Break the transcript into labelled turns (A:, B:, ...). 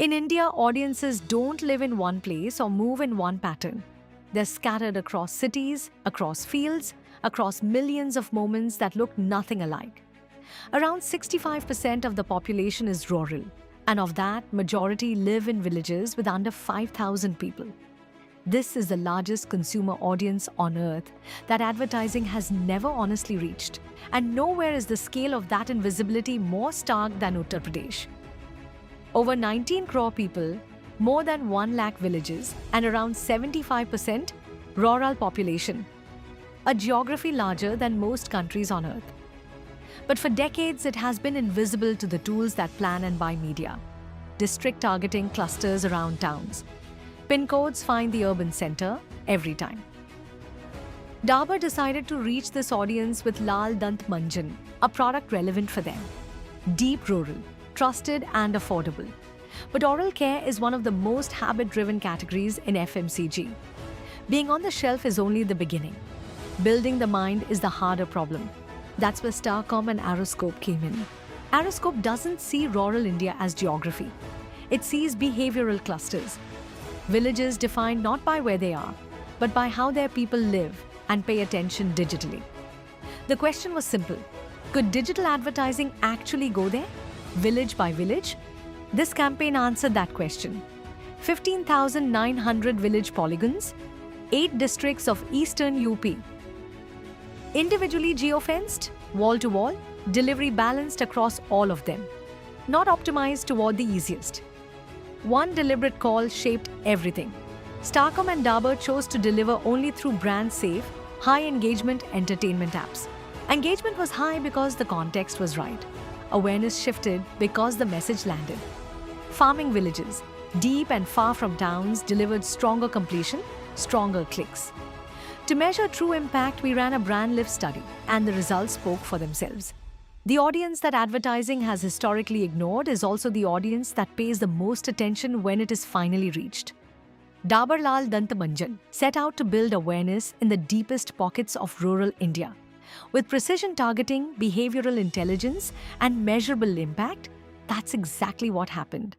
A: In India, audiences don't live in one place or move in one pattern. They're scattered across cities, across fields, across millions of moments that look nothing alike. Around 65% of the population is rural, and of that, majority live in villages with under 5,000 people. This is the largest consumer audience on earth that advertising has never honestly reached, and nowhere is the scale of that invisibility more stark than Uttar Pradesh. Over 19 crore people, more than 1 lakh villages, and around 75% rural population. A geography larger than most countries on earth. But for decades, it has been invisible to the tools that plan and buy media. District targeting clusters around towns. Pin codes find the urban center every time. Dabur decided to reach this audience with Lal Dant Manjan, a product relevant for them. Deep rural, trusted and affordable. But oral care is one of the most habit-driven categories in FMCG. Being on the shelf is only the beginning. Building the mind is the harder problem. That's where Starcom and Aeroscope came in. Aeroscope doesn't see rural India as geography. It sees behavioral clusters. Villages defined not by where they are, but by how their people live and pay attention digitally. The question was simple. Could digital advertising actually go there? Village by village? This campaign answered that question. 15,900 village polygons, 8 districts of eastern UP. Individually geofenced, wall to wall, delivery balanced across all of them. Not optimized toward the easiest. One deliberate call shaped everything. Starcom and Dabur chose to deliver only through brand-safe, high-engagement entertainment apps. Engagement was high because the context was right. Awareness shifted because the message landed. Farming villages, deep and far from towns, delivered stronger completion, stronger clicks. To measure true impact, we ran a brand lift study, and the results spoke for themselves. The audience that advertising has historically ignored is also the audience that pays the most attention when it is finally reached. Dabur Lal Dant Manjan set out to build awareness in the deepest pockets of rural India. With precision targeting, behavioral intelligence, and measurable impact, that's exactly what happened.